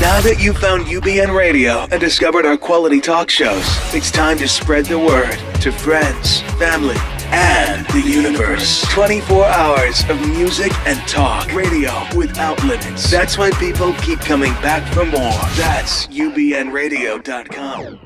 Now that you've found UBN Radio and discovered our quality talk shows, it's time to spread the word to friends, family, and the universe. 24 hours of music and talk. Radio without limits. That's why people keep coming back for more. That's ubnradio.com.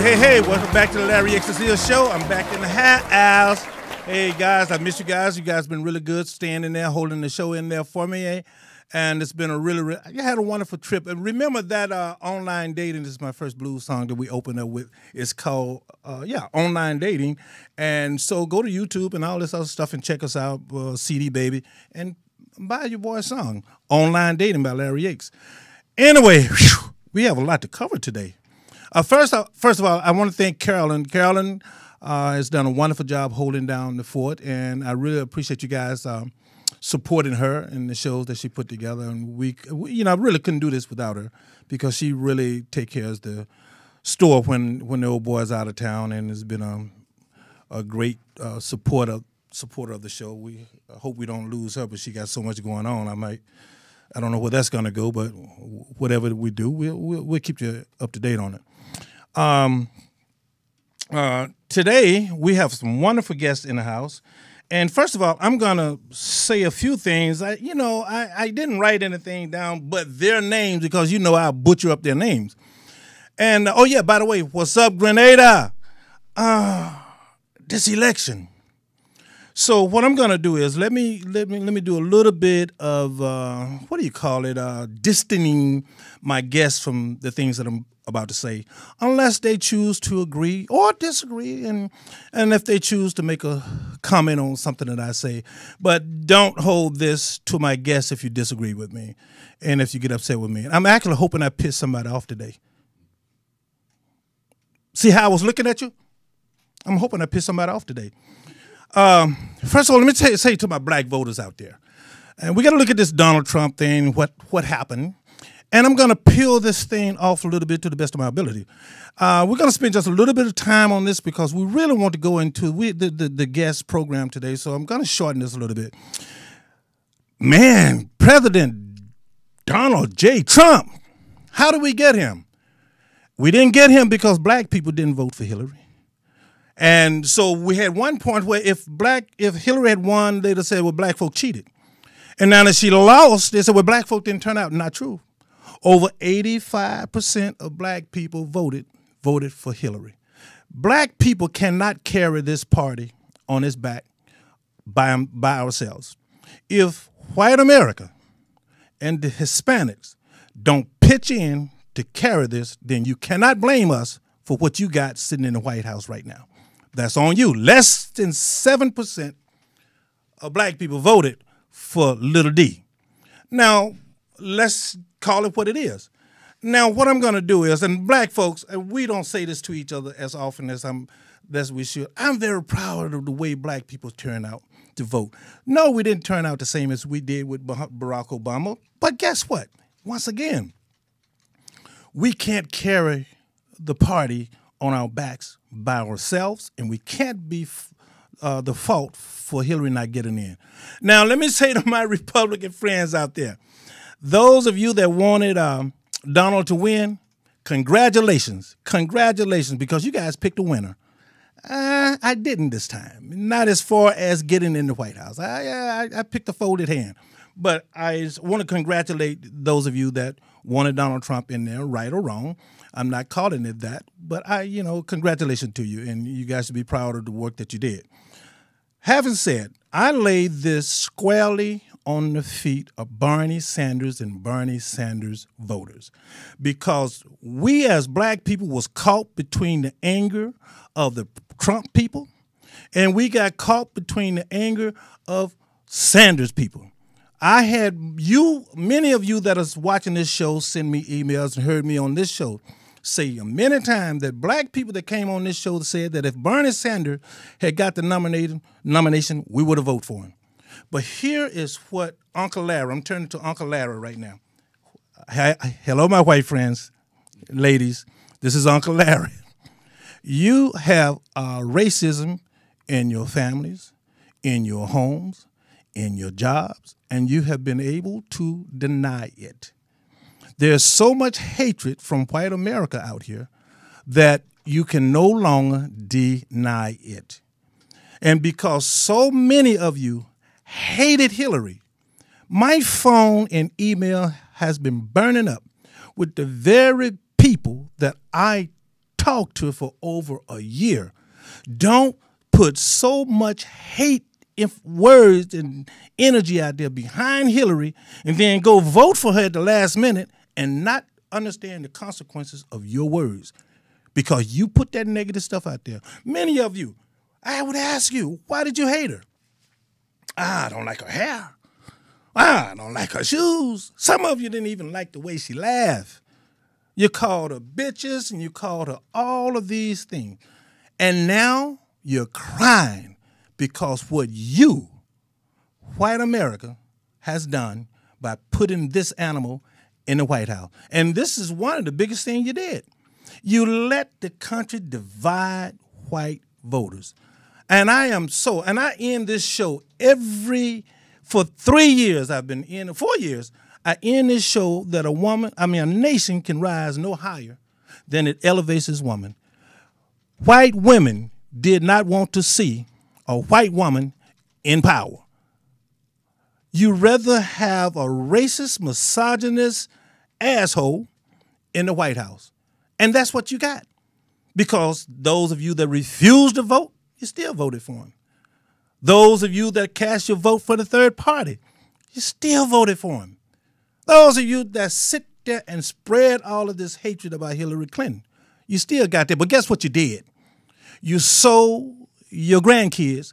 Hey, welcome back to the Larry Exercise Show. I'm back in the house. Hey, guys, I miss you guys. You guys have been really good staying in there, holding the show in there for me. Eh? And it's been you had a wonderful trip. And remember that online dating, this is my first blues song that we opened up with. It's called, Online Dating. And so go to YouTube and all this other stuff and check us out, CD Baby, and buy your boy a song, Online Dating by Larry Yates. Anyway, we have a lot to cover today. First of all, I want to thank Carolyn. Carolyn has done a wonderful job holding down the fort, and I really appreciate you guys supporting her in the shows that she put together. And we I really couldn't do this without her because she really takes care of the store when the old boy's out of town, and has been a great supporter of the show. We hope we don't lose her, but she got so much going on. I don't know where that's going to go, but whatever we do, we'll keep you up to date on it. Today, we have some wonderful guests in the house. And first of all, I'm going to say a few things. I didn't write anything down but their names because, I'll butcher up their names. And, by the way, what's up, Grenada? This election. So what I'm going to do is let me do a little bit of, distancing my guests from the things that I'm about to say, unless they choose to agree or disagree, and if they choose to make a comment on something that I say. But don't hold this to my guests if you disagree with me and if you get upset with me. I'm actually hoping I piss somebody off today. See how I was looking at you? I'm hoping I piss somebody off today. First of all, let me say to my black voters out there, and we got to look at this Donald Trump thing, what happened. And I'm going to peel this thing off a little bit to the best of my ability. We're going to spend just a little bit of time on this because we really want to go into the guest program today, so I'm going to shorten this a little bit. Man, President Donald J. Trump, how did we get him? We didn't get him because black people didn't vote for Hillary. And so we had one point where if Hillary had won, they'd have said, well, black folk cheated. And now that she lost, they said, well, black folk didn't turn out. Not true. Over 85% of black people voted for Hillary. Black people cannot carry this party on its back by ourselves. If white America and the Hispanics don't pitch in to carry this, then you cannot blame us for what you got sitting in the White House right now. That's on you. Less than 7% of black people voted for Little D. Now, let's call it what it is. Now, what I'm going to do is, and black folks, and we don't say this to each other as often as we should. I'm very proud of the way black people turn out to vote. No, we didn't turn out the same as we did with Barack Obama, but guess what? Once again, we can't carry the party on our backs by ourselves, and we can't be the fault for Hillary not getting in. Now, let me say to my Republican friends out there, those of you that wanted Donald to win, congratulations. Congratulations, because you guys picked a winner. I didn't this time. Not as far as getting in the White House. I picked a folded hand. But I want to congratulate those of you that wanted Donald Trump in there, right or wrong. I'm not calling it that, but congratulations to you, and you guys should be proud of the work that you did. Having said, I laid this squarely on the feet of Bernie Sanders and Bernie Sanders voters, because we as black people was caught between the anger of the Trump people and we got caught between the anger of Sanders people. I had many of you that is watching this show send me emails and heard me on this show say many times that black people that came on this show said that if Bernie Sanders had got the nomination, we would have voted for him. But here is what Uncle Larry, I'm turning to Uncle Larry right now. Hello, my white friends, ladies. This is Uncle Larry. You have racism in your families, in your homes, in your jobs, and you have been able to deny it. There's so much hatred from white America out here that you can no longer deny it. And because so many of you hated Hillary, my phone and email has been burning up with the very people that I talked to for over a year. Don't put so much hate words and energy out there behind Hillary and then go vote for her at the last minute and not understand the consequences of your words because you put that negative stuff out there. Many of you, I would ask you, why did you hate her? I don't like her hair. I don't like her shoes. Some of you didn't even like the way she laughed. You called her bitches and you called her all of these things. And now you're crying because what you, white America, has done by putting this animal in the White House. And this is one of the biggest things you did. You let the country divide white voters. And I end this show for 3 years I've been in, 4 years, I end this show that a nation can rise no higher than it elevates its woman. White women did not want to see a white woman in power. You rather have a racist, misogynist asshole in the White House. And that's what you got. Because those of you that refused to vote, you still voted for him. Those of you that cast your vote for the third party, you still voted for him. Those of you that sit there and spread all of this hatred about Hillary Clinton, you still got there. But guess what you did? You sold your grandkids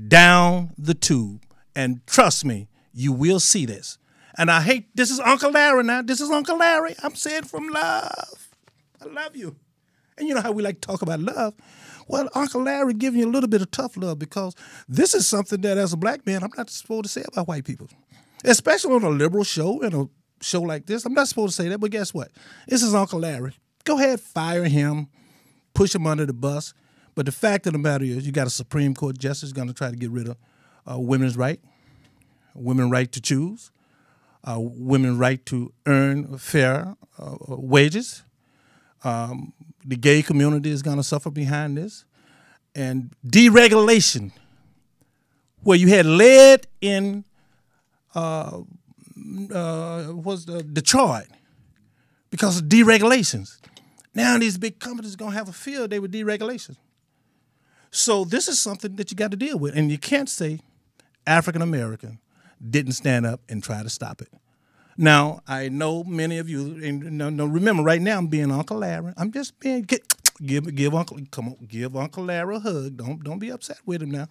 down the tube. And trust me, you will see this. And this is Uncle Larry now. This is Uncle Larry. I'm saying from love. I love you. And you know how we like to talk about love. Well, Uncle Larry giving you a little bit of tough love because this is something that as a black man, I'm not supposed to say about white people. Especially on a liberal show and a show like this. I'm not supposed to say that, but guess what? This is Uncle Larry. Go ahead, fire him, push him under the bus. But the fact of the matter is you got a Supreme Court justice going to try to get rid of women's right to choose, women's right to earn fair wages. The gay community is going to suffer behind this. And deregulation, where you had lead in Detroit because of deregulations. Now these big companies are going to have a field day with deregulation. So this is something that you got to deal with. And you can't say African American didn't stand up and try to stop it. Now, I know many of you, and remember, right now I'm being Uncle Larry. I'm just being, give Uncle Larry a hug. Don't be upset with him now.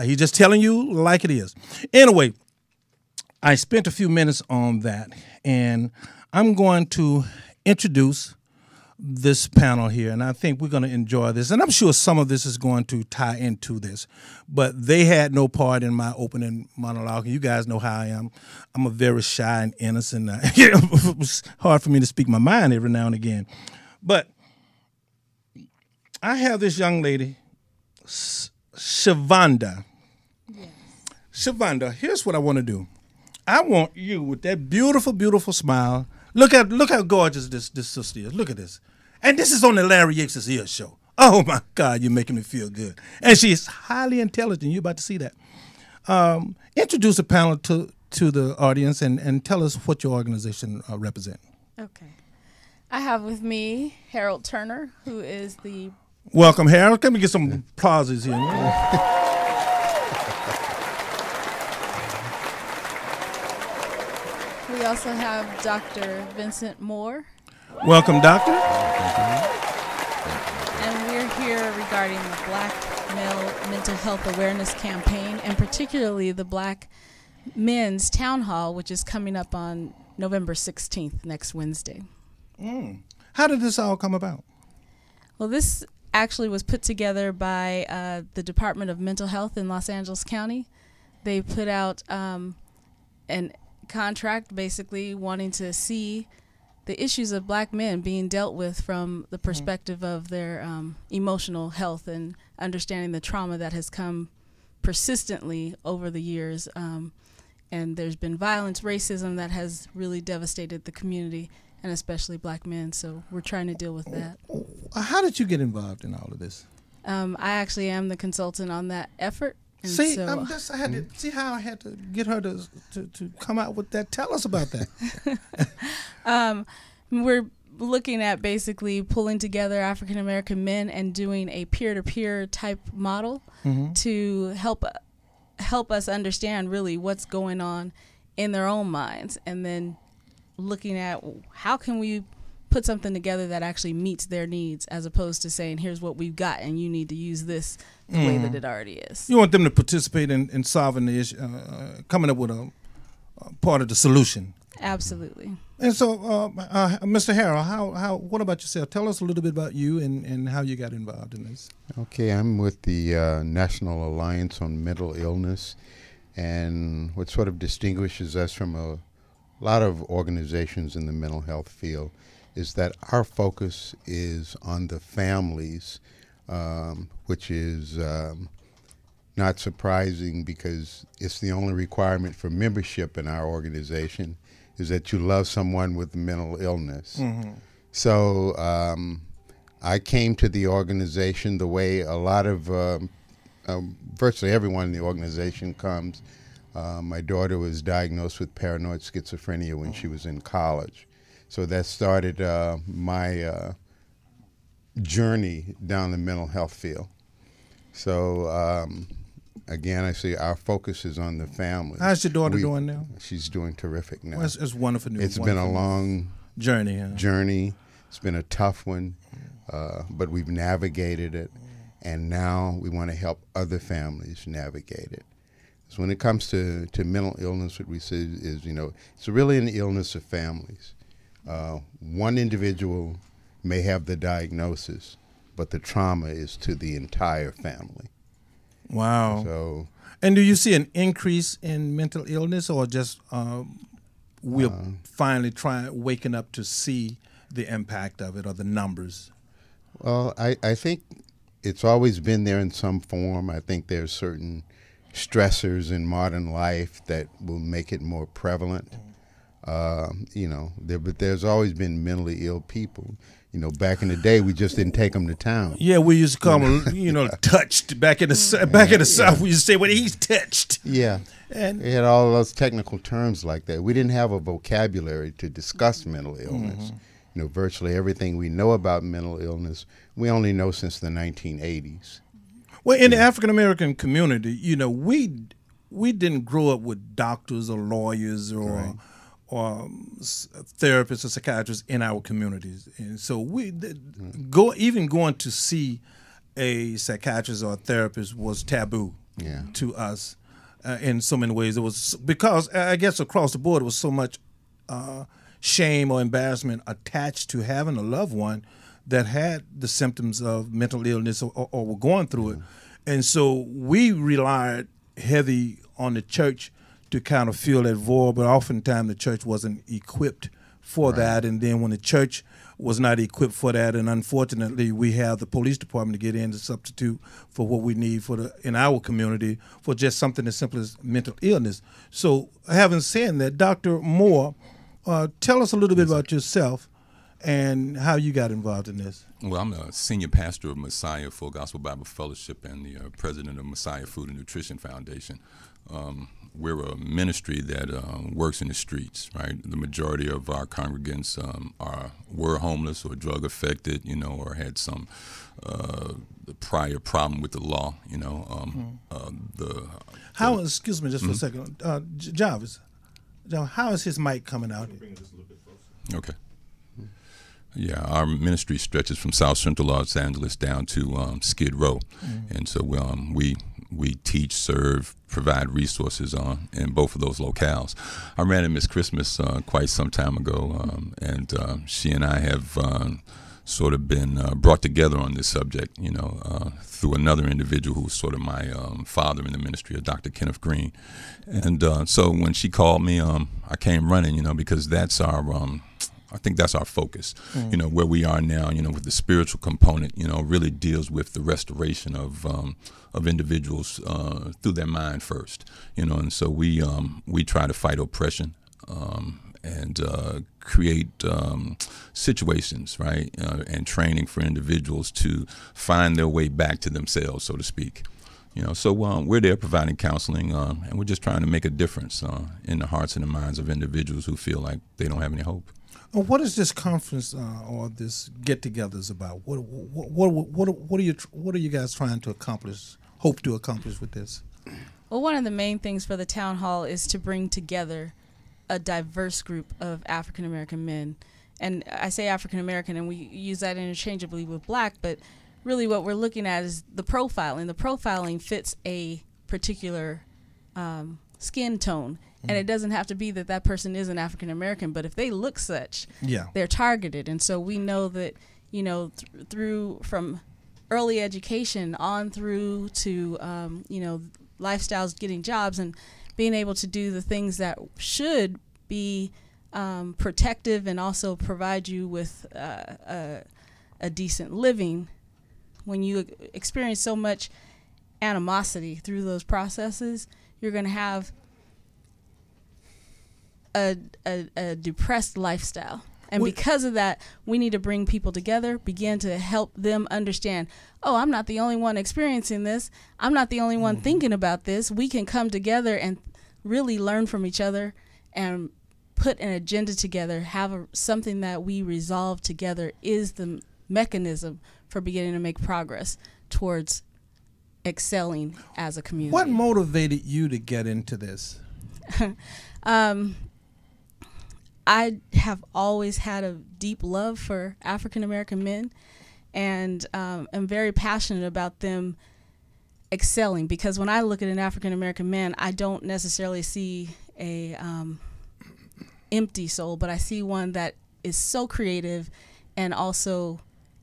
He's just telling you like it is. Anyway, I spent a few minutes on that, and I'm going to introduce this panel here, and I think we're going to enjoy this. And I'm sure some of this is going to tie into this, but they had no part in my opening monologue. You guys know how I am. I'm a very shy and innocent. It's hard for me to speak my mind every now and again. But I have this young lady, Shavonda. Yes. Shavonda, here's what I want to do. I want you with that beautiful, beautiful smile. Look how gorgeous this sister is. Look at this. And this is on the Larry Yates' Ear Show. Oh, my God, you're making me feel good. And she's highly intelligent. You're about to see that. Introduce the panel to the audience and tell us what your organization represents. Okay. I have with me Harold Turner, who is the... Welcome, Harold. Can we get some applauses here? We also have Dr. Vincent Moore. Welcome, Doctor. And we're here regarding the Black Male Mental Health Awareness Campaign, and particularly the Black Men's Town Hall, which is coming up on November 16th, next Wednesday. How did this all come about? Well, this actually was put together by the Department of Mental Health in Los Angeles County. They put out an contract basically wanting to see the issues of black men being dealt with from the perspective of their emotional health and understanding the trauma that has come persistently over the years. And there's been violence, racism that has really devastated the community, and especially black men. So we're trying to deal with that. How did you get involved in all of this? I actually am the consultant on that effort. And See, so, I had to see how I had to get her to come out with that. Tell us about that. We're looking at basically pulling together African American men and doing a peer-to-peer type model to help us understand really what's going on in their own minds, and then looking at how can we put something together that actually meets their needs, as opposed to saying, here's what we've got and you need to use this the way that it already is. You want them to participate in solving the issue, coming up with a part of the solution. Absolutely. And so, Mr. Harrell, what about yourself? Tell us a little bit about you and how you got involved in this. Okay, I'm with the National Alliance on Mental Illness, and what sort of distinguishes us from a lot of organizations in the mental health field is that our focus is on the families, which is not surprising because it's the only requirement for membership in our organization is that you love someone with mental illness. So I came to the organization the way a lot of, virtually everyone in the organization comes. My daughter was diagnosed with paranoid schizophrenia when she was in college. So that started my journey down the mental health field. So again, I say our focus is on the family. How's your daughter doing now? She's doing terrific now. Well, it's wonderful news. It's been a long journey. Journey. It's been a tough one, but we've navigated it, and now we want to help other families navigate it. So when it comes to mental illness, what we say is, it's really an illness of families. One individual may have the diagnosis, but the trauma is to the entire family. Wow. So, and do you see an increase in mental illness, or just we're finally waking up to see the impact of it, or the numbers? Well, I think it's always been there in some form. I think there's certain stressors in modern life that will make it more prevalent. But there's always been mentally ill people. Back in the day, we just didn't take them to town. Yeah, we used to call them, touched. Back in the South, we used to say, well, he's touched. Yeah, and we had all those technical terms like that. We didn't have a vocabulary to discuss mental illness. Virtually everything we know about mental illness, we only know since the 1980s. Well, in the African American community, we didn't grow up with doctors or lawyers or therapists or psychiatrists in our communities, and so even going to see a psychiatrist or a therapist was taboo to us in so many ways. It was because I guess across the board it was so much shame or embarrassment attached to having a loved one that had the symptoms of mental illness or were going through it, and so we relied heavy on the church to kind of fill that void, but oftentimes the church wasn't equipped for that. And then when the church was not equipped for that, and unfortunately we have the police department to get in to substitute for what we need in our community for just something as simple as mental illness. So having said that, Dr. Moore, tell us a little bit about yourself and how you got involved in this. Well, I'm a senior pastor of Messiah Full Gospel Bible Fellowship and the president of Messiah Food and Nutrition Foundation. We're a ministry that works in the streets, right? The majority of our congregants were homeless or drug affected, or had some prior problem with the law, Excuse me just for a second, Jarvis, Now, how is his mic coming out? Okay. Yeah, our ministry stretches from South Central Los Angeles down to Skid Row, and so we teach, serve, provide resources in both of those locales. I ran into Miss Christmas quite some time ago, and she and I have sort of been brought together on this subject, through another individual who's sort of my father in the ministry, Dr. Kenneth Green. And so when she called me, I came running, because that's our I think that's our focus, where we are now, with the spiritual component, really deals with the restoration of individuals through their mind first, and so we try to fight oppression and create situations, right, and training for individuals to find their way back to themselves, so to speak. So we're there providing counseling, and we're just trying to make a difference in the hearts and the minds of individuals who feel like they don't have any hope. What is this conference or this get-togethers about? What are you guys trying to accomplish? Hope to accomplish with this? Well, one of the main things for the town hall is to bring together a diverse group of African American men, and I say African American, and we use that interchangeably with Black, but really what we're looking at is the profiling. The profiling fits a particular skin tone. And it doesn't have to be that that person is an African American, but if they look such, they're targeted. And so we know that, through from early education on through to, lifestyles, getting jobs, and being able to do the things that should be protective and also provide you with a decent living. When you experience so much animosity through those processes, you're going to have a depressed lifestyle. And because of that, we need to bring people together, begin to help them understand, oh, I'm not the only one experiencing this. I'm not the only one thinking about this. We can come together and really learn from each other and put an agenda together, have something that we resolve together is the mechanism for beginning to make progress towards excelling as a community. What motivated you to get into this? I have always had a deep love for African American men, and am very passionate about them excelling, because when I look at an African American man, I don't necessarily see a empty soul, but I see one that is so creative and also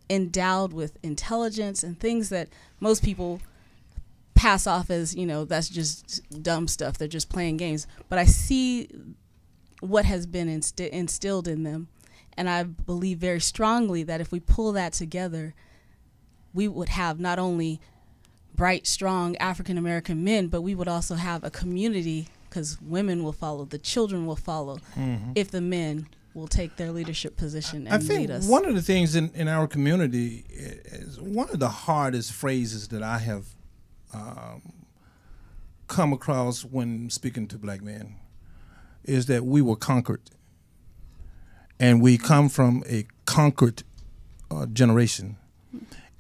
endowed with intelligence and things that most people pass off as, that's just dumb stuff. They're just playing games. But I see what has been instilled in them, and I believe very strongly that if we pull that together, we would have not only bright, strong African American men, but we would also have a community, because women will follow, the children will follow, if the men will take their leadership position and lead us. I think one of the things in our community is one of the hardest phrases that I have come across when speaking to Black men is that we were conquered, and we come from a conquered generation,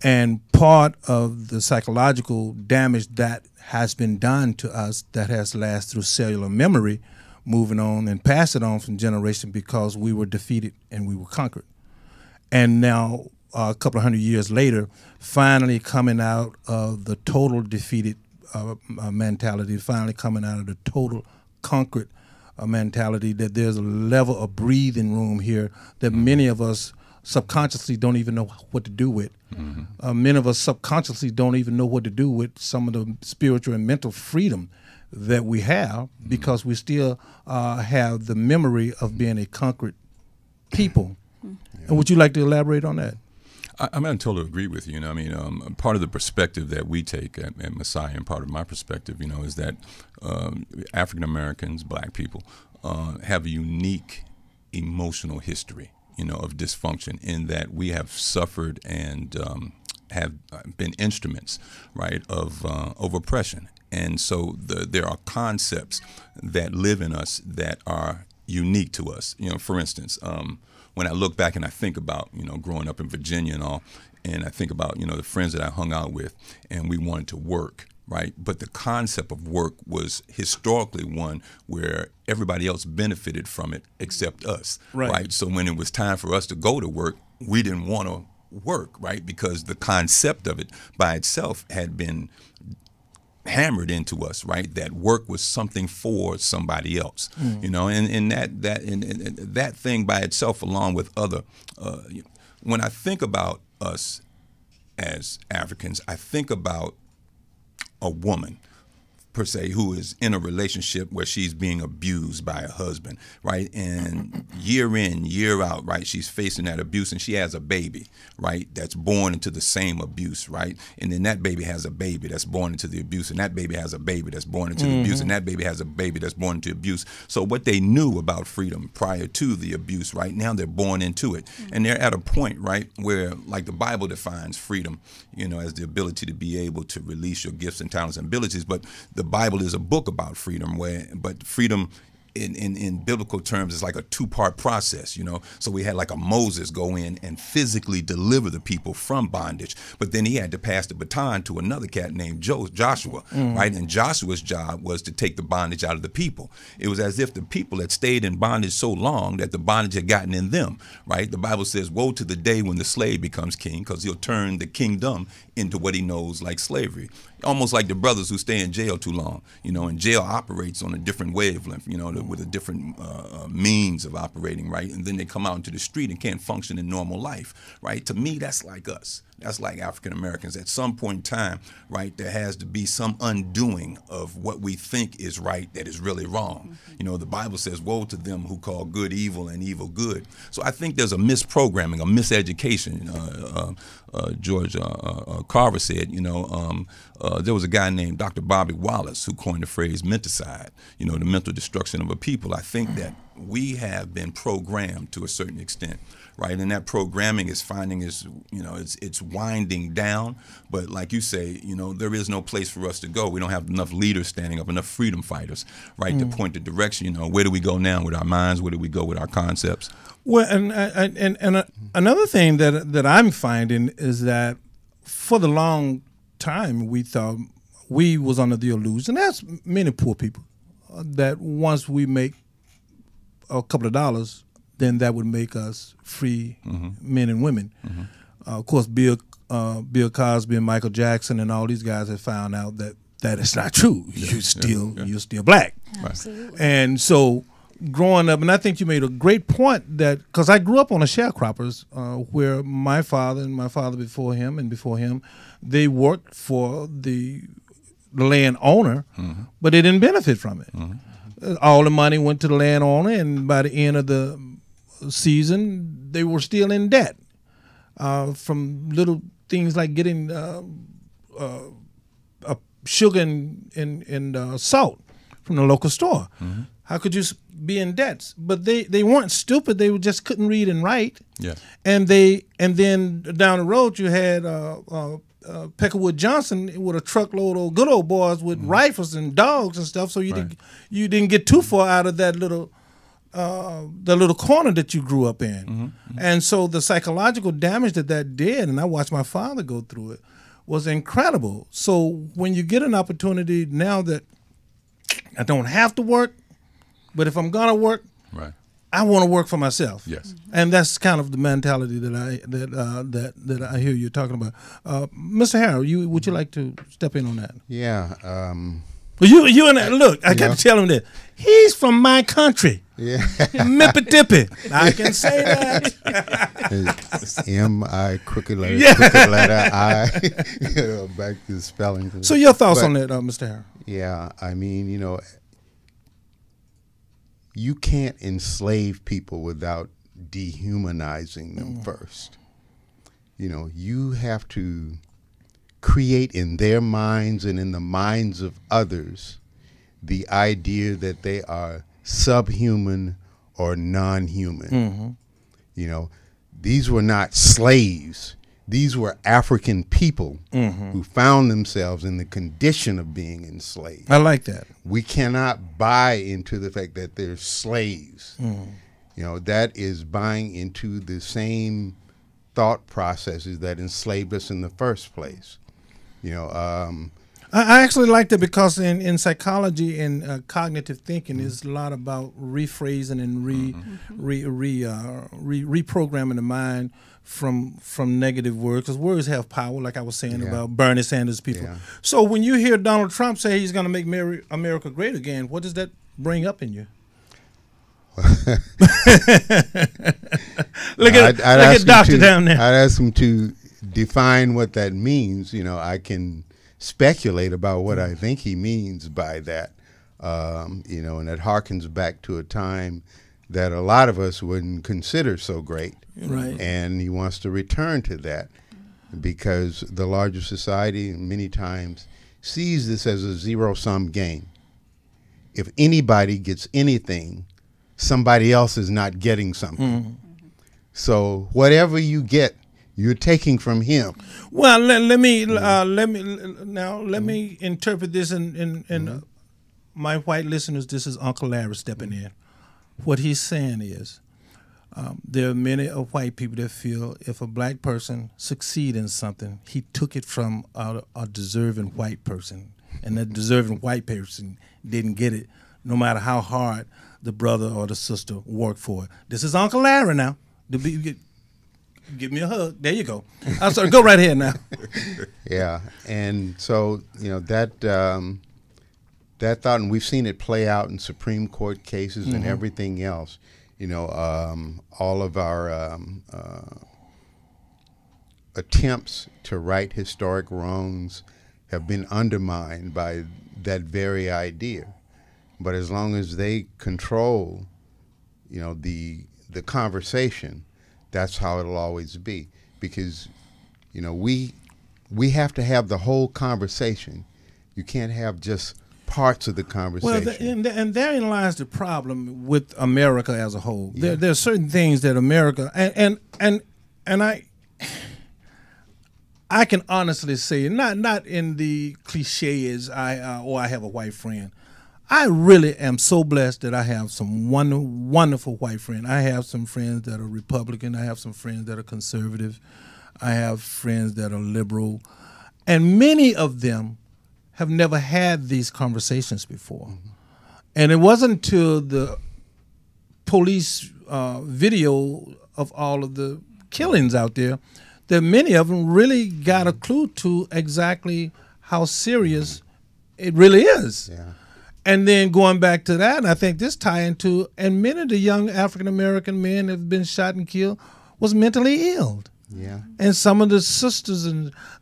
and part of the psychological damage that has been done to us that has lasted through cellular memory, moving on and pass it on from generation, because we were defeated and we were conquered. And now a couple of hundred years later, finally coming out of the total defeated mentality, finally coming out of the total conquered mentality, that there's a level of breathing room here that many of us subconsciously don't even know what to do with. Many of us subconsciously don't even know what to do with some of the spiritual and mental freedom that we have, because we still have the memory of being a conquered people. And would you like to elaborate on that? I'm going to totally agree with you. Part of the perspective that we take at Messiah, and part of my perspective, is that African Americans, Black people, have a unique emotional history, of dysfunction, in that we have suffered and have been instruments, right, of oppression. And so there are concepts that live in us that are unique to us. For instance, when I look back and I think about, growing up in Virginia and all, and I think about, the friends that I hung out with, and we wanted to work, right? But the concept of work was historically one where everybody else benefited from it except us, right? So when it was time for us to go to work, we didn't want to work, right? Because the concept of it by itself had been hammered into us, right? That work was something for somebody else, you know, and that thing by itself, along with other. When I think about us as Africans, I think about a woman per se who is in a relationship where she's being abused by a husband, right? And year in, year out, right, she's facing that abuse, and she has a baby, right, that's born into the same abuse, right? And then that baby has a baby that's born into the abuse, and that baby has a baby that's born into the abuse, and that baby has a baby that's born into abuse. So what they knew about freedom prior to the abuse, right, now they're born into it. And they're at a point, right, where, like the Bible defines freedom, you know, as the ability to be able to release your gifts and talents and abilities, but the Bible is a book about freedom, but freedom in biblical terms is like a two-part process, you know. So we had like a Moses go in and physically deliver the people from bondage, but then he had to pass the baton to another cat named Joshua, right? And Joshua's job was to take the bondage out of the people. It was as if the people had stayed in bondage so long that the bondage had gotten in them, right? The Bible says, woe to the day when the slave becomes king, because he'll turn the kingdom into what he knows like slavery. Almost like the brothers who stay in jail too long, you know, and jail operates on a different wavelength, you know, with a different means of operating, right? And then they come out into the street and can't function in normal life, right? To me, that's like us. That's like African Americans. At some point in time, right, there has to be some undoing of what we think is right that is really wrong. You know, the Bible says, woe to them who call good evil and evil good. So I think there's a misprogramming, a miseducation. George Carver said, you know, there was a guy named Dr. Bobby Wallace who coined the phrase menticide, you know, the mental destruction of a people. I think that we have been programmed to a certain extent, right? And that programming is you know, it's winding down. But like you say, you know, there is no place for us to go. We don't have enough leaders standing up, enough freedom fighters, right, to point the direction. You know, where do we go now with our minds? Where do we go with our concepts? Well, and another thing that I'm finding is that for the long time we thought we was under the illusion, there's many poor people, that once we make a couple of dollars, then that would make us free men and women. Of course, Bill Cosby and Michael Jackson and all these guys have found out that is not true. You're still black. Absolutely. And so growing up, and I think you made a great point that, because I grew up on a sharecroppers where my father and my father before him, they worked for the landowner, but they didn't benefit from it. All the money went to the landowner, and by the end of the season, they were still in debt from little things like getting sugar and salt from the local store. How could you be in debt? But they weren't stupid. They just couldn't read and write. Yeah. And then down the road you had Peckerwood Johnson with a truckload of good old boys with rifles and dogs and stuff. So you didn't get too far out of that little corner that you grew up in. And so the psychological damage that did, and I watched my father go through it, was incredible. So when you get an opportunity now that I don't have to work, but if I'm gonna work, I want to work for myself. Yes. And that's kind of the mentality that I hear you talking about. Mr. Harrell, would you like to step in on that? Yeah. Well, you and that, look, I got to tell him that he's from my country. Yeah. Mississippi. I can say that. M-I, crooked letter, I. Back to the spelling. So your thoughts on that, Mr. Harrell? Yeah, I mean, you know, you can't enslave people without dehumanizing them first. You know, you have to create in their minds and in the minds of others the idea that they are subhuman or non-human. You know, these were not slaves. These were African people who found themselves in the condition of being enslaved. I like that. We cannot buy into the fact that they're slaves. You know, that is buying into the same thought processes that enslaved us in the first place. You know, I actually like that because in psychology and cognitive thinking, is a lot about rephrasing and reprogramming the mind from negative words, because words have power, like I was saying about Bernie Sanders people. Yeah. So when you hear Donald Trump say he's going to make America great again, what does that bring up in you? look at Doctor down there. I'd ask him to define what that means. You know, I can speculate about what I think he means by that. You know, and that harkens back to a time that a lot of us wouldn't consider so great. Right. And he wants to return to that because the larger society many times sees this as a zero-sum game. If anybody gets anything, somebody else is not getting something. So whatever you get, you're taking from him. Well, let me interpret this in my white listeners. This is Uncle Larry stepping in. What he's saying is, there are many of white people that feel if a black person succeed in something, he took it from a deserving white person, and that deserving white person didn't get it, no matter how hard the brother or the sister worked for it. This is Uncle Larry now. Give me a hug. There you go. I'm sorry. Go right ahead now. Yeah, and so you know that thought, and we've seen it play out in Supreme Court cases and everything else. You know, all of our attempts to right historic wrongs have been undermined by that very idea. But as long as they control, you know, the conversation, that's how it'll always be. Because, you know, we have to have the whole conversation. You can't have just parts of the conversation. Well, and therein lies the problem with America as a whole. Yeah. There are certain things that America and I can honestly say, not in the cliches, I have a white friend. I really am so blessed that I have some wonderful white friends. I have some friends that are Republican. I have some friends that are conservative. I have friends that are liberal. And many of them have never had these conversations before. And it wasn't until the police video of all of the killings out there that many of them really got a clue to exactly how serious it really is. Yeah. And then going back to that, I think this tie into, and many of the young African-American men that have been shot and killed was mentally ill. Yeah. And some of the sisters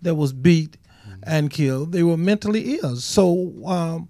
that was beat and killed, they were mentally ill. So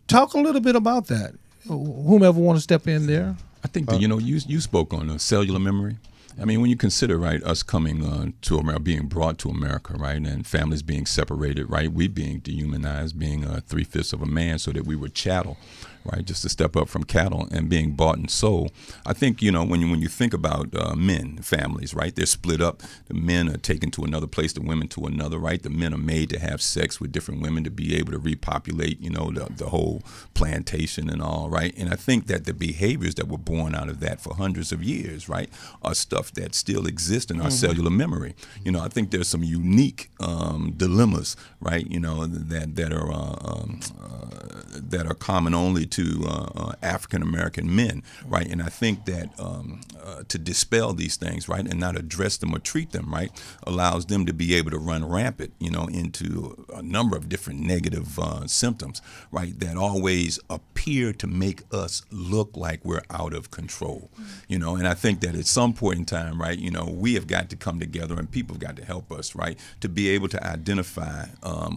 talk a little bit about that. Whomever want to step in there. I think that, you spoke on cellular memory. I mean, when you consider, right, us coming to America, being brought to America, right, and families being separated, right, we being dehumanized, being 3/5 of a man so that we were chattel, right, just to step up from cattle and being bought and sold. I think, when you think about men, families, right, they're split up. The men are taken to another place, the women to another, right? The men are made to have sex with different women to be able to repopulate, the whole plantation and all, right? And I think that the behaviors that were born out of that for hundreds of years, right, are stuff that still exists in our cellular memory. I think there's some unique dilemmas, right, that are common only to African American men, right? And I think that to dispel these things, right, and not address them or treat them, right, allows them to be able to run rampant, into a number of different negative symptoms, right, that always appear to make us look like we're out of control, and I think that at some point in time, right, we have got to come together and people have got to help us, right, to be able to identify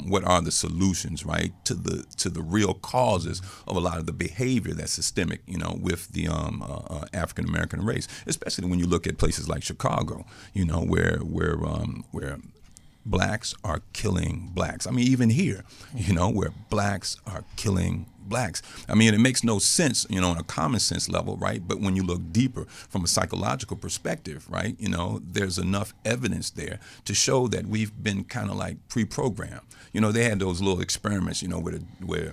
what are the solutions, right, to the real causes of a lot of the behavior that's systemic, with the African American race, especially when you look at places like Chicago, where blacks are killing blacks. I mean, even here, where blacks are killing blacks. I mean, it makes no sense, you know, on a common sense level, right? But when you look deeper from a psychological perspective, right, you know, there's enough evidence there to show that we've been kind of like pre-programmed. You know, they had those little experiments, you know, where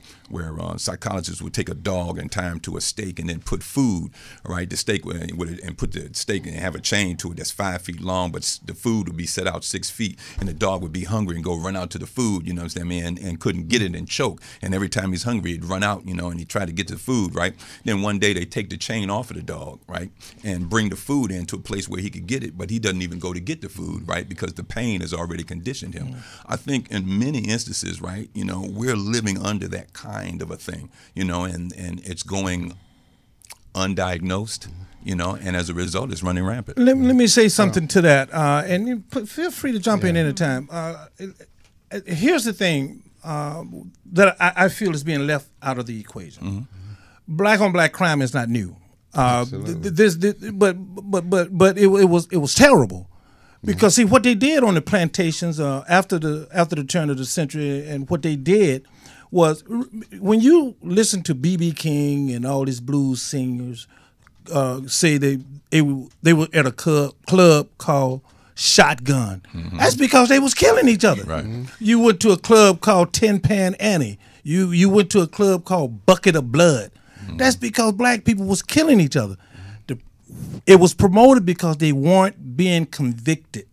psychologists would take a dog and tie him to a stake and then put food, right, the stake with it, and put the stake and have a chain to it that's 5 feet long, but the food would be set out 6 feet, and the dog would be hungry and go run out to the food, you know what I'm saying, and couldn't get it and choke. And every time he's hungry, he'd run out, you know, and he'd try to get to the food, right? Then one day they take the chain off of the dog, right, and bring the food into a place where he could get it, but he doesn't even go to get the food, right, because the pain has already conditioned him. I think in many instances, right, you know, we're living under that kind of a thing, you know, and it's going undiagnosed, you know, and as a result, it's running rampant. Let me say something to that, and feel free to jump in anytime. Here's the thing that I feel is being left out of the equation. Black on black crime is not new. But it was terrible. Because see what they did on the plantations after the turn of the century, and what they did was, when you listen to B.B. King and all these blues singers say they were at a club called Shotgun. That's because they was killing each other. Right. You went to a club called Tin Pan Annie. You went to a club called Bucket of Blood. That's because black people was killing each other. It was promoted because they weren't being convicted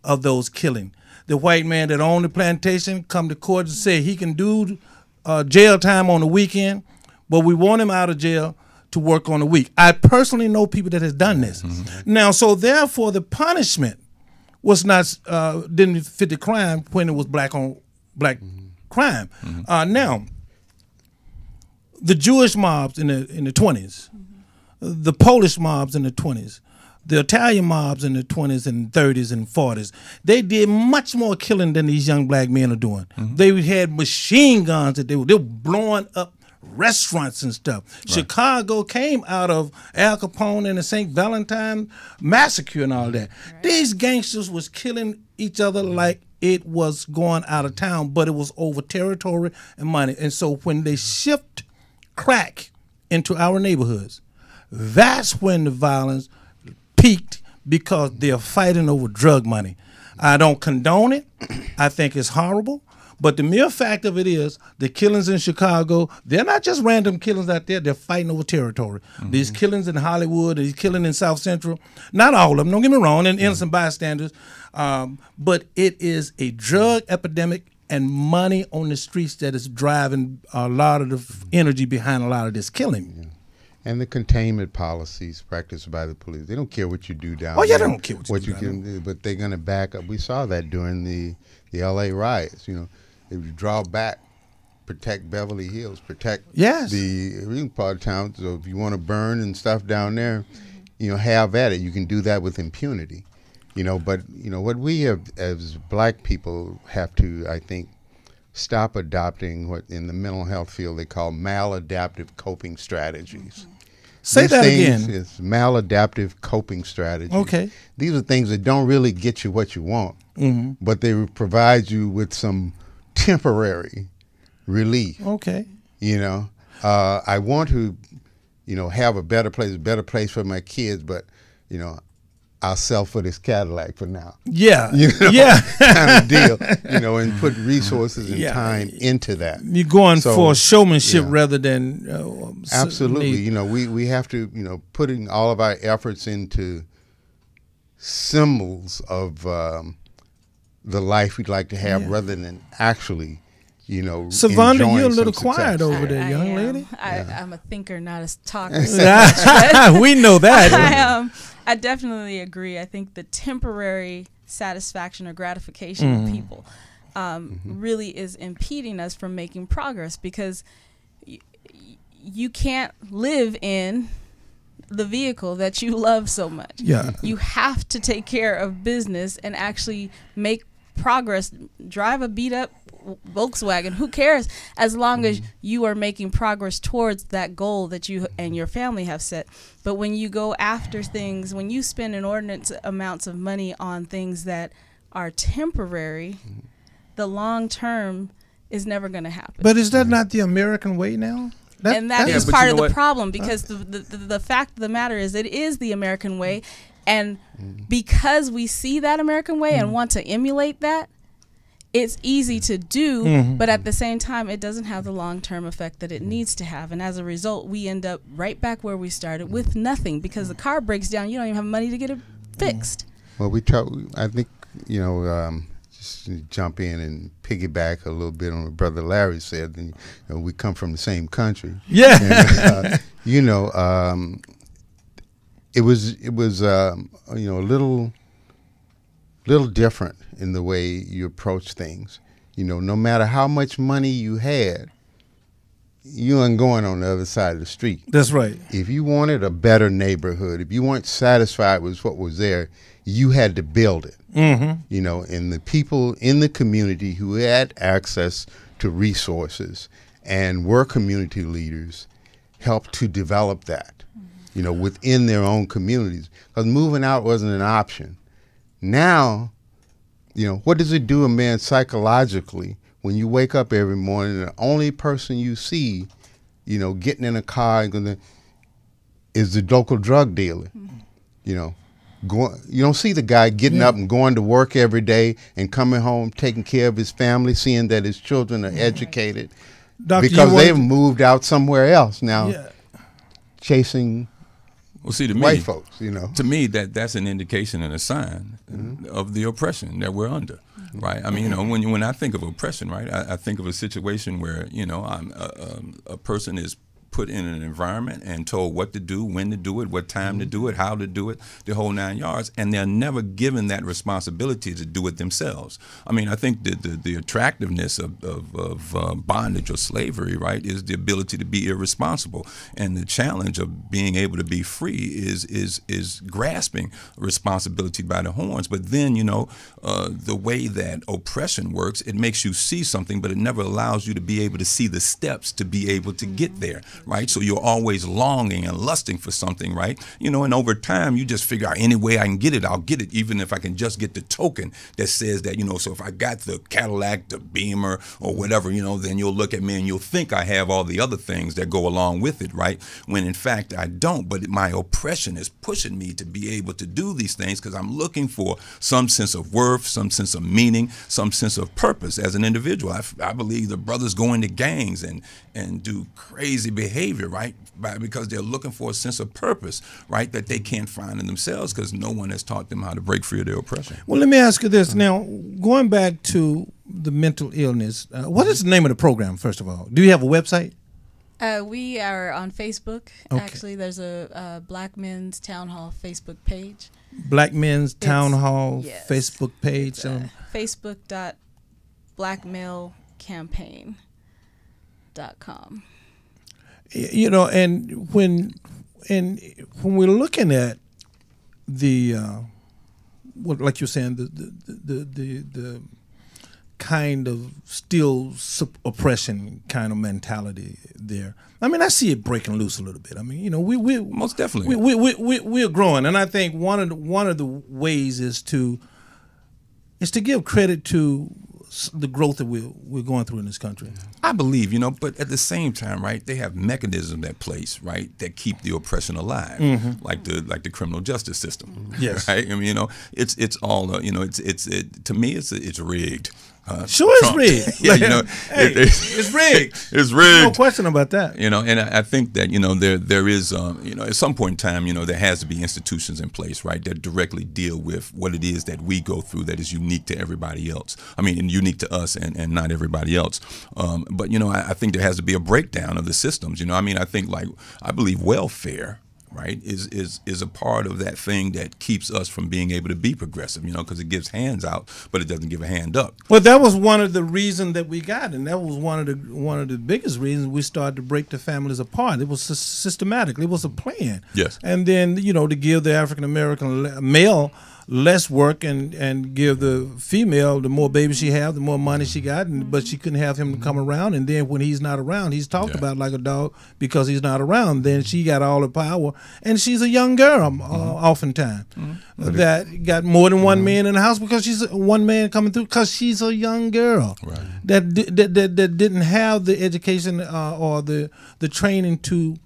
of those killings. The white man that owned the plantation come to court and say he can do jail time on the weekend, but we want him out of jail to work on the week. I personally know people that has done this. Now, so therefore, the punishment was not didn't fit the crime when it was black on black crime. Now, the Jewish mobs in the 20s. The Polish mobs in the 20s, the Italian mobs in the 20s and 30s and 40s, they did much more killing than these young black men are doing. They had machine guns that they were blowing up restaurants and stuff. Right. Chicago came out of Al Capone and the St. Valentine massacre and all that. Right. These gangsters was killing each other like it was going out of town, but it was over territory and money. And so when they shipped crack into our neighborhoods, that's when the violence peaked, because they're fighting over drug money. I don't condone it. I think it's horrible. But the mere fact of it is, the killings in Chicago, they're not just random killings out there. They're fighting over territory. These killings in Hollywood, these killings in South Central, not all of them, don't get me wrong, and innocent bystanders, but it is a drug epidemic and money on the streets that is driving a lot of the energy behind a lot of this killing. And the containment policies practiced by the police. They don't care what you do down there. They don't care what you can do, but they're going to back up. We saw that during the L.A. riots. You know, they would draw back, protect Beverly Hills, protect the real part of town. So if you want to burn and stuff down there, you know, have at it. You can do that with impunity. You know, but, you know, what we have as black people have to, I think, stop adopting what in the mental health field they call maladaptive coping strategies. Say that again. It's maladaptive coping strategies. Okay. These are things that don't really get you what you want, but they provide you with some temporary relief. Okay. You know, I want to, you know, have a better place for my kids, but, you know, I'll sell for this Cadillac for now. Yeah. You know, kind of deal, you know, and put resources and time into that. You're going for showmanship rather than absolutely. You know, we have to, you know, putting all of our efforts into symbols of the life we'd like to have rather than actually, you know, Shavonda, you're a little quiet over there, young lady. I'm a thinker, not a talker. We know that. I definitely agree. I think the temporary satisfaction or gratification of people really is impeding us from making progress, because you can't live in the vehicle that you love so much. Yeah. You have to take care of business and actually make progress. Drive a beat up Volkswagen, who cares, as long as you are making progress towards that goal that you and your family have set. But when you go after things, when you spend inordinate amounts of money on things that are temporary, the long term is never going to happen. But is that not the American way now? And that is but part you of know the what? problem, because the fact of the matter is it is the American way. And because we see that American way and want to emulate that, it's easy to do, but at the same time, it doesn't have the long-term effect that it needs to have. And as a result, we end up right back where we started with nothing, because the car breaks down. You don't even have money to get it fixed. Well, I think, just to jump in and piggyback a little bit on what Brother Larry said. We come from the same country. Yeah. And, it was a little different in the way you approach things. No matter how much money you had, you ain't going on the other side of the street. That's right. If you wanted a better neighborhood, if you weren't satisfied with what was there, you had to build it. And the people in the community who had access to resources and were community leaders helped to develop that, within their own communities. Because moving out wasn't an option. Now, what does it do a man psychologically when you wake up every morning and the only person you see, getting in a car is the local drug dealer? You don't see the guy getting up and going to work every day and coming home, taking care of his family, seeing that his children are educated, because they've moved out somewhere else now, chasing white folks. To me, that's an indication and a sign of the oppression that we're under. Right. I mean, when I think of oppression, right, I think of a situation where a person is put in an environment and told what to do, when to do it, what time to do it, how to do it, the whole 9 yards, and they're never given that responsibility to do it themselves. I mean, I think the attractiveness of bondage or slavery, right, is the ability to be irresponsible, and the challenge of being able to be free is grasping responsibility by the horns. But then, the way that oppression works, it makes you see something, but it never allows you to be able to see the steps to be able to get there. Right, so you're always longing and lusting for something, right? And over time, you just figure out any way I can get it, I'll get it, even if I can just get the token that says that, so if I got the Cadillac, the Beamer, or whatever, then you'll look at me and you'll think I have all the other things that go along with it, right? When in fact I don't, but my oppression is pushing me to be able to do these things because I'm looking for some sense of worth, some sense of meaning, some sense of purpose as an individual. I believe the brothers go into gangs and do crazy behavior, right? Because they're looking for a sense of purpose, right, that they can't find in themselves because no one has taught them how to break free of their oppression. Well, let me ask you this. Now, going back to the mental illness, what is the name of the program, first of all? Do you have a website? We are on Facebook. Okay. Actually, there's a Black Men's Town Hall Facebook page. Black Men's Town Hall Facebook page. Facebook.blackmalecampaign.com. And when we're looking at the like you're saying, the kind of still oppression kind of mentality there. I mean, I see it breaking loose a little bit. I mean, we most definitely we're growing, and I think one of the ways is to give credit to the growth that we're going through in this country. I believe, but at the same time, right, they have mechanisms at place, right, that keep the oppression alive, like the criminal justice system. Yes, right. I mean, it's all, to me, it's rigged. Sure, it's rigged. It's rigged. It's rigged. No question about that. And I think that there is at some point in time there has to be institutions in place, right, that directly deal with what it is that we go through that is unique to everybody else. I mean, and unique to us and not everybody else. But I think there has to be a breakdown of the systems. I think I believe welfare, right, is a part of that thing that keeps us from being able to be progressive, because it gives hands out, but it doesn't give a hand up. Well, that was one of the reasons that we got, and that was one of the biggest reasons we started to break the families apart. It was systematic. It was a plan. Yes. And then, to give the African American male less work and give the female, the more babies she have, the more money she got, but she couldn't have him to come around. And then when he's not around, he's talked about like a dog because he's not around. Then she got all the power, and she's a young girl oftentimes that got more than one man in the house because she's one man coming through because she's a young girl that didn't have the education or the training to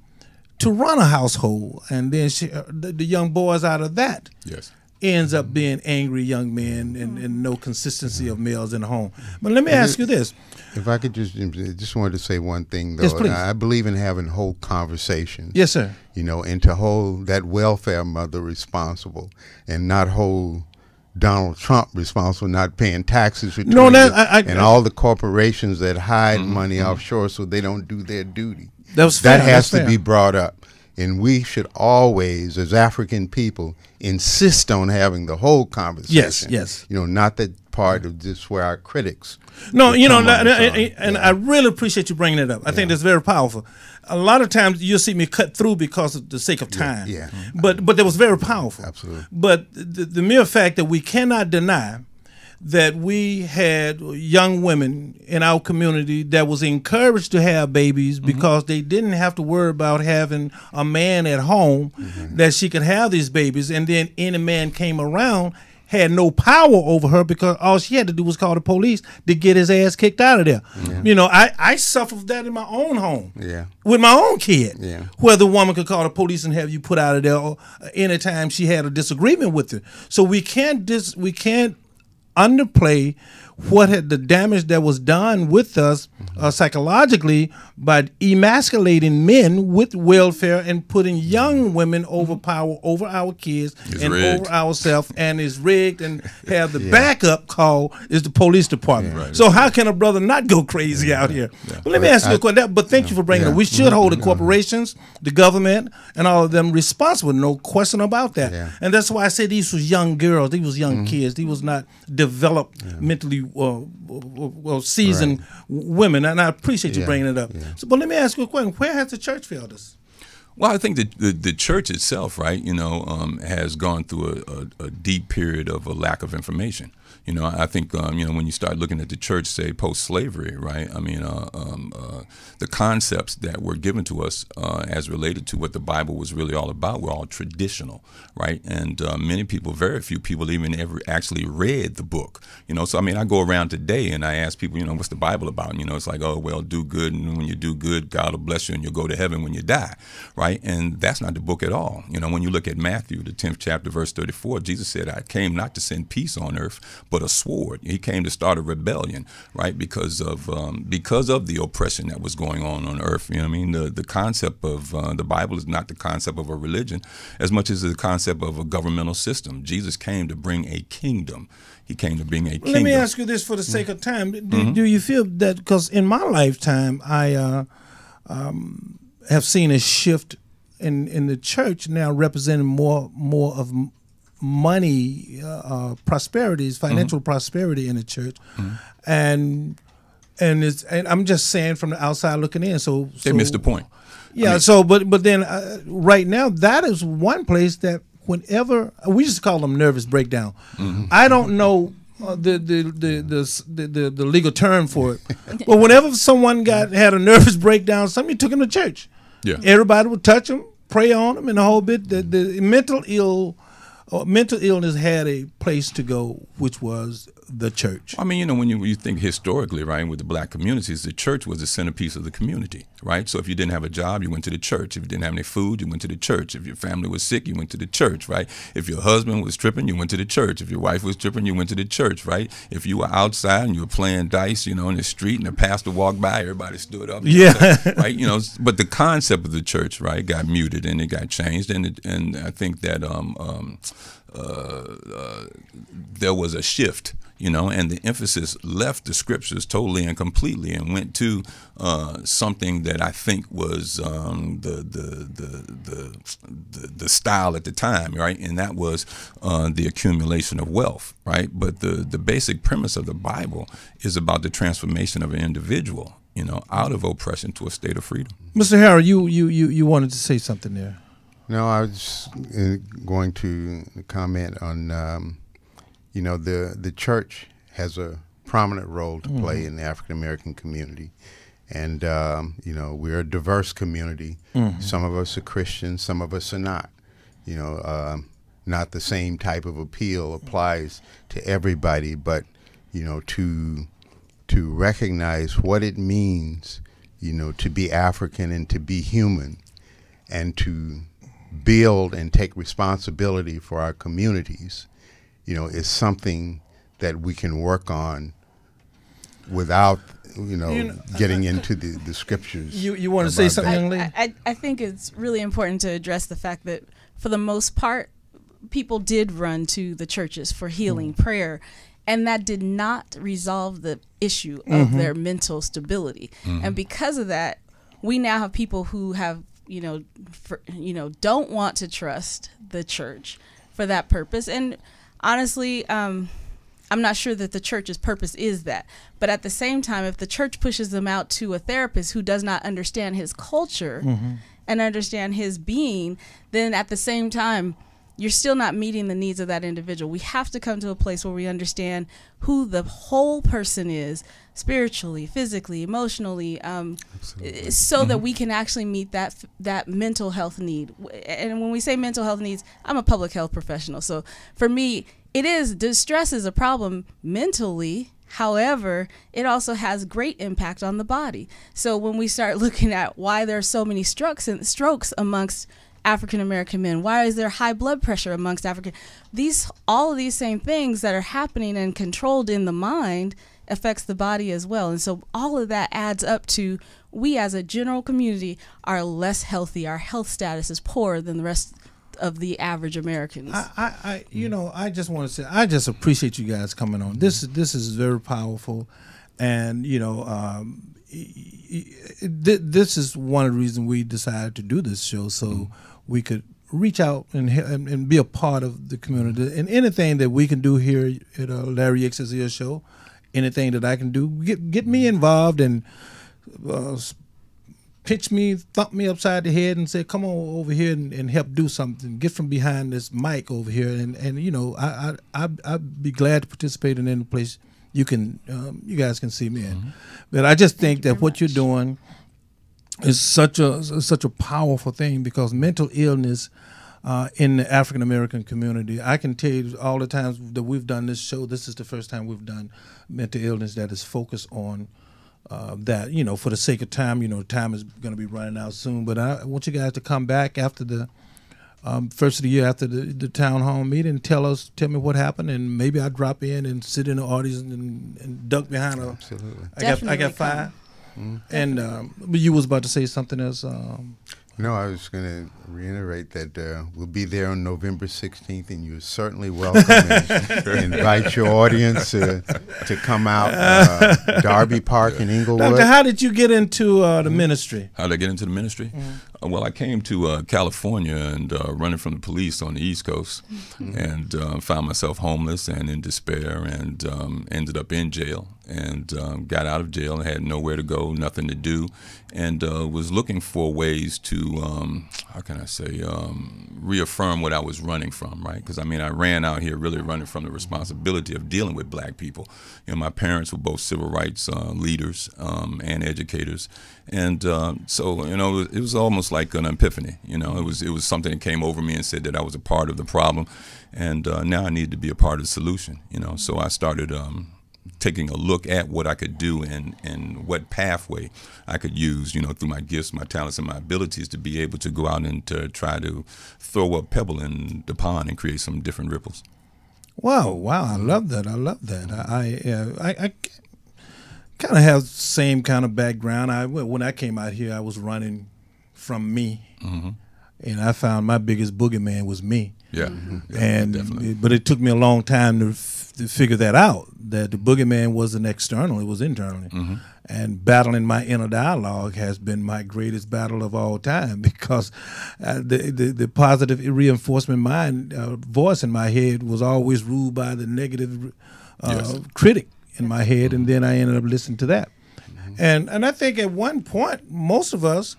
run a household, and then the young boys out of that ends up being angry young men and no consistency of males in the home. But let me ask you this. If I could just wanted to say one thing, though. Yes, please. I believe in having whole conversations. Yes, sir. You know, and to hold that welfare mother responsible and not hold Donald Trump responsible, not paying taxes and all the corporations that hide money offshore so they don't do their duty. That has to be brought up. And we should always, as African people, insist on having the whole conversation. Yes. You know, not that part of this where our critics. No, you know, and I really appreciate you bringing it up. I think that's very powerful. A lot of times you'll see me cut through because of the sake of time. Yeah. But that was very powerful. Absolutely. But the mere fact that we cannot deny that we had young women in our community that was encouraged to have babies because they didn't have to worry about having a man at home that she could have these babies, and then any man came around had no power over her because all she had to do was call the police to get his ass kicked out of there. You know, I suffered that in my own home with my own kid, where the woman could call the police and have you put out of there anytime she had a disagreement with her. So we can't underplay what had the damage that was done with us psychologically by emasculating men with welfare and putting young women over power over our kids over ourselves, and is rigged, and have the backup call is the police department. So how can a brother not go crazy out here? But let me ask you a question. But thank you for bringing it. We should hold the corporations, the government, and all of them responsible. No question about that. And that's why I say these was young girls. These was young kids. These was not developed mentally seasoned women, and I appreciate you bringing it up. So, but let me ask you a question: where has the church failed us? Well, I think that the church itself, right, has gone through a deep period of a lack of information. I think, when you start looking at the church, say, post-slavery, right, I mean, the concepts that were given to us as related to what the Bible was really all about were all traditional, right? And many people, very few people even ever actually read the book, So, I mean, I go around today and I ask people, what's the Bible about? And, it's like, oh, well, do good, and when you do good, God will bless you and you'll go to heaven when you die, right? And that's not the book at all. When you look at Matthew, the 10th chapter, verse 34, Jesus said, I came not to send peace on earth, but a sword. He came to start a rebellion, right? Because of the oppression that was going on earth. You know what I mean? The concept of the Bible is not the concept of a religion as much as the concept of a governmental system. Jesus came to bring a kingdom. He came to bring a kingdom. Let me ask you this for the sake of time. Do you feel that, because in my lifetime, I have seen a shift in the church now representing more of money, prosperities, financial prosperity in the church, and I'm just saying from the outside looking in. So they missed the point. Yeah. I mean, so, but then right now, that is one place that whenever we just call them nervous breakdown. I don't know the legal term for it, but whenever someone had a nervous breakdown, somebody took him to church. Yeah. Everybody would touch him, pray on him, and the whole bit. The mental illness had a place to go, which was the church. I mean, when you think historically, right, with the black communities, the church was the centerpiece of the community, right? So if you didn't have a job, you went to the church. If you didn't have any food, you went to the church. If your family was sick, you went to the church, right? If your husband was tripping, you went to the church. If your wife was tripping, you went to the church, right? If you were outside and you were playing dice, in the street, and the pastor walked by, everybody stood up. Right? But the concept of the church, right, got muted and it got changed, and I think that there was a shift, and the emphasis left the scriptures totally and completely and went to something that I think was the style at the time, right? And that was the accumulation of wealth, right? But the basic premise of the Bible is about the transformation of an individual, out of oppression to a state of freedom. Mr. Harrell, you wanted to say something there. No, I was going to comment on, the church has a prominent role to play in the African American community. And, we're a diverse community. Some of us are Christians, some of us are not. Not the same type of appeal applies to everybody, but, to recognize what it means, to be African and to be human, and to build and take responsibility for our communities, is something that we can work on without, getting into the scriptures. You want to say something, young lady? I think it's really important to address the fact that for the most part, people did run to the churches for healing, prayer, and that did not resolve the issue of their mental stability. And because of that, we now have people who have, don't want to trust the church for that purpose. And honestly, I'm not sure that the church's purpose is that. But at the same time, if the church pushes them out to a therapist who does not understand his culture and understand his being, then at the same time, you're still not meeting the needs of that individual. We have to come to a place where we understand who the whole person is, spiritually, physically, emotionally, so that we can actually meet that mental health need. And when we say mental health needs, I'm a public health professional. So for me, distress is a problem mentally. However, it also has great impact on the body. So when we start looking at why there are so many strokes amongst African American men, why is there high blood pressure amongst all of these same things that are happening and controlled in the mind affects the body as well. And so all of that adds up to, we as a general community are less healthy. Our health status is poorer than the rest of the average Americans. I just want to say, I just appreciate you guys coming on. This is very powerful, and this is one of the reasons we decided to do this show, so we could reach out and be a part of the community. And anything that we can do here at Larry Yates' Ear Show, anything that I can do, get me involved and pitch me, thump me upside the head and say, come on over here and help do something. Get from behind this mic over here. And I'd be glad to participate in any place you guys can see me in. But I just think that what you're doing is such a powerful thing, because mental illness in the African American community, I can tell you all the times that we've done this show, this is the first time we've done mental illness that is focused on that. For the sake of time, time is going to be running out soon. But I want you guys to come back after the first of the year, after the town hall meeting, tell me what happened, and maybe I'll drop in and sit in the audience and duck behind a. Absolutely. I got 5. And but you was about to say something else. No, I was going to reiterate that we'll be there on November 16th, and you're certainly welcome. And invite your audience to come out, Darby Park in Inglewood. Doctor, how did you get into the ministry? How did I get into the ministry? Well, I came to California and running from the police on the East Coast, and found myself homeless and in despair, and ended up in jail, and got out of jail and had nowhere to go, nothing to do, and was looking for ways to, how can I say, reaffirm what I was running from, right? Because, I ran out here really running from the responsibility of dealing with black people. My parents were both civil rights leaders and educators, and so, it was almost like an epiphany. It was something that came over me and said that I was a part of the problem, and now I need to be a part of the solution. So I started taking a look at what I could do and what pathway I could use, through my gifts, my talents, and my abilities to be able to go out and to try to throw a pebble in the pond and create some different ripples. Wow, I love that. I kind of have the same kind of background. When I came out here, I was running from me, and I found my biggest boogeyman was me. Yeah, and but it took me a long time to figure that out, that the boogeyman wasn't external, it was internally. And battling my inner dialogue has been my greatest battle of all time, because the positive reinforcement voice in my head was always ruled by the negative critic in my head, and then I ended up listening to that. And I think at one point, most of us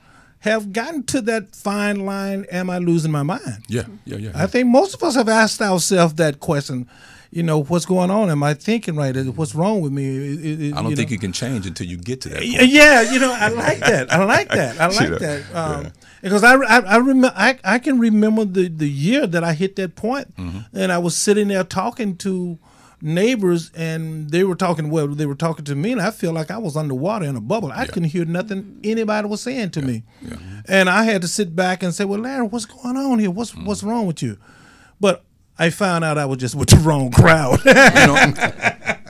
have gotten to that fine line, am I losing my mind? Yeah. I think most of us have asked ourselves that question. What's going on? Am I thinking right? What's wrong with me? I don't think you can change until you get to that point. Yeah, I like that. I like that. Because I can remember the year that I hit that point, and I was sitting there talking to neighbors, and they were talking to me, and I feel like I was underwater in a bubble. I couldn't hear nothing anybody was saying to me, and I had to sit back and say, "Well, Larry, what's going on here? What's wrong with you?" But I found out I was just with the wrong crowd.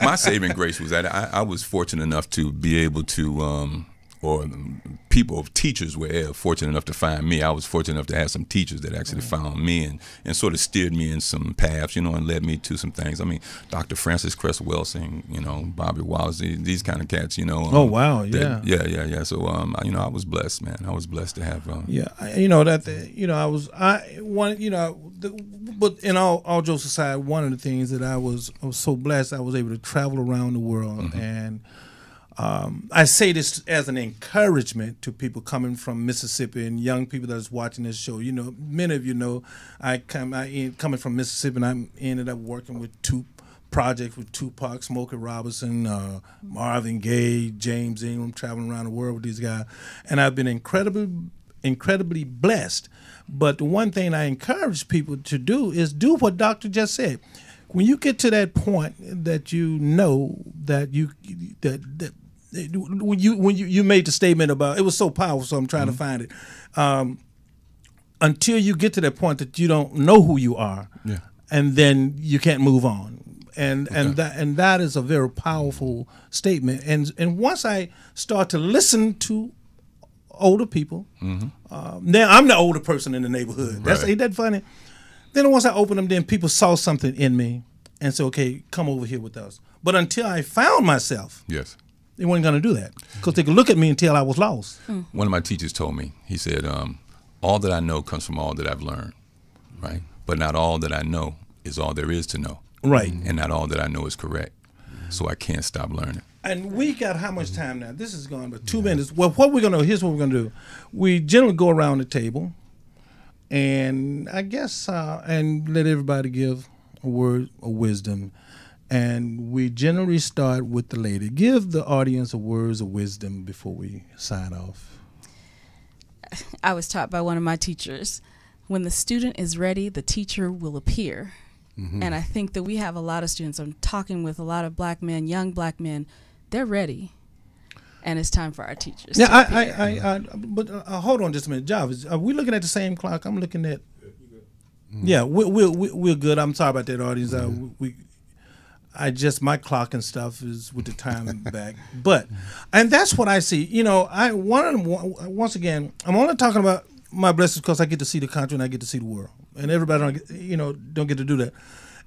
My saving grace was that I was fortunate enough to be able to, teachers were fortunate enough to find me. I was fortunate enough to have some teachers that actually found me and sort of steered me in some paths, and led me to some things. I mean, Dr. Francis Cress Welsing, Bobby Wallace, these kind of cats, Oh, wow, yeah. Yeah. So, I was blessed, man. I was blessed to have. But in all jokes aside, one of the things that I was so blessed, I was able to travel around the world, and I say this as an encouragement to people coming from Mississippi and young people that's watching this show. Many of you know coming from Mississippi, and I ended up working with two projects with Tupac, Smokey Robinson, Marvin Gaye, James Ingram, traveling around the world with these guys, and I've been incredibly blessed. But the one thing I encourage people to do is do what Doctor just said. When you get to that point that when you made the statement about, it was so powerful, so I'm trying to find it. Until you get to that point that you don't know who you are, and then you can't move on. And that is a very powerful statement. And once I start to listen to older people, now I'm the older person in the neighborhood. Ain't that funny? Then once I opened them, then people saw something in me and said, "Okay, come over here with us." But until I found myself, they weren't going to do that because they could look at me and tell I was lost. One of my teachers told me, he said, all that I know comes from all that I've learned, right? But not all that I know is all there is to know. Right. And not all that I know is correct. So I can't stop learning. And we got how much time now? This is going about 2 minutes. Well, here's what we're going to do. We generally go around the table, and I guess, and let everybody give a word of wisdom. And we generally start with the lady. Give the audience a words of wisdom before we sign off. I was taught by one of my teachers, when the student is ready, the teacher will appear. And I think that we have a lot of students. I'm talking with a lot of black men, young black men. They're ready, and it's time for our teachers. Yeah, but hold on just a minute, Jarvis. Are we looking at the same clock? I'm looking at. Yeah, we're good. I'm sorry about that, audience. My clock and stuff is with the time back, and that's what I see. Once again, I'm only talking about my blessings because I get to see the country and I get to see the world, and everybody don't get to do that.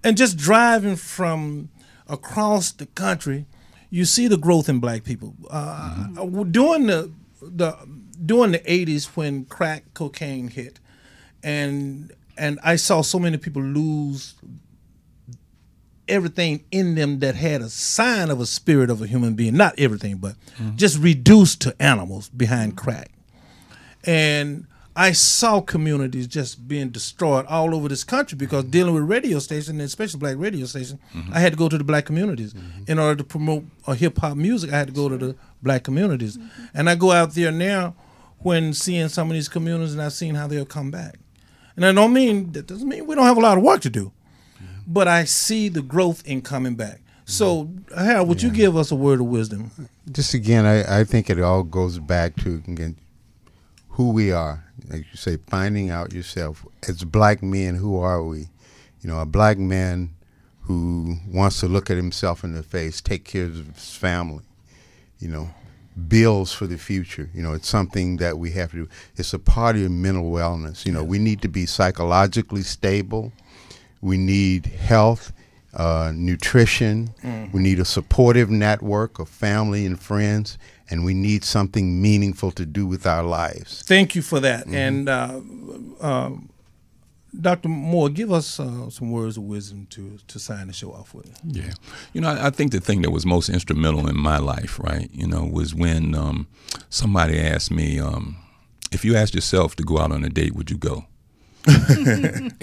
And just driving from across the country, you see the growth in black people. During the 80s when crack cocaine hit, and I saw so many people lose everything in them that had a sign of a spirit of a human being. Not everything, but just reduced to animals behind crack. And I saw communities just being destroyed all over this country because dealing with radio stations, especially black radio stations, I had to go to the black communities. In order to promote hip-hop music, I had to go to the black communities. And I go out there now when seeing some of these communities, and I've seen how they'll come back. And that doesn't mean we don't have a lot of work to do, but I see the growth in coming back. So, Harold, would you give us a word of wisdom? Just again, I think it all goes back to, again, who we are. Like you say, finding out yourself. As black men, who are we? A black man who wants to look at himself in the face, take care of his family, builds for the future. It's something that we have to do. It's a part of mental wellness. We need to be psychologically stable. We need health, nutrition. We need a supportive network of family and friends. And we need something meaningful to do with our lives. Thank you for that. And Dr. Moore, give us some words of wisdom to sign the show off with. Yeah. I think the thing that was most instrumental in my life, right, was when somebody asked me, if you asked yourself to go out on a date, would you go? And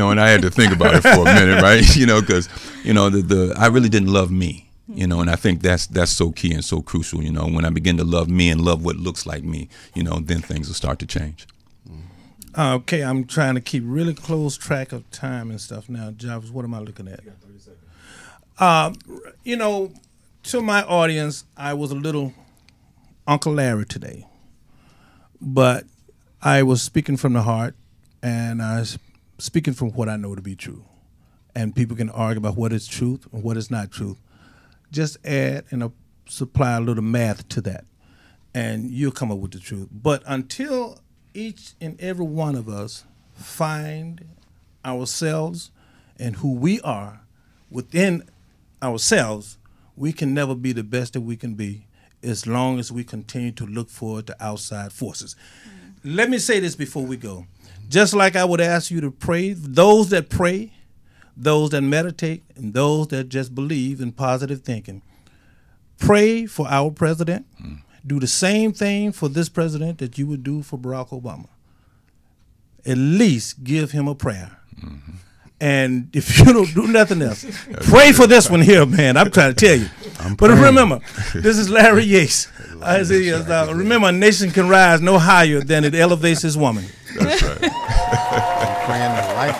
I had to think about it for a minute, right? Because I really didn't love me, and I think that's so key and so crucial. When I begin to love me and love what looks like me, then things will start to change. Okay, I'm trying to keep really close track of time and stuff now. Jarvis, what am I looking at? You got 30 seconds. To my audience, I was a little Uncle Larry today, but I was speaking from the heart, and I was speaking from what I know to be true. And people can argue about what is truth and what is not truth. Just add and supply a little math to that, and you'll come up with the truth. But until each and every one of us find ourselves and who we are within ourselves, we can never be the best that we can be as long as we continue to look forward to outside forces. Let me say this before we go. Just like I would ask you to pray, those that meditate, and those that just believe in positive thinking, pray for our president. Do the same thing for this president that you would do for Barack Obama. At least give him a prayer. And if you don't do nothing else, pray for this one here, man. I'm trying to tell you. But remember, this is Larry Yates. Remember, a nation can rise no higher than it elevates its woman. That's right. I'm praying the light.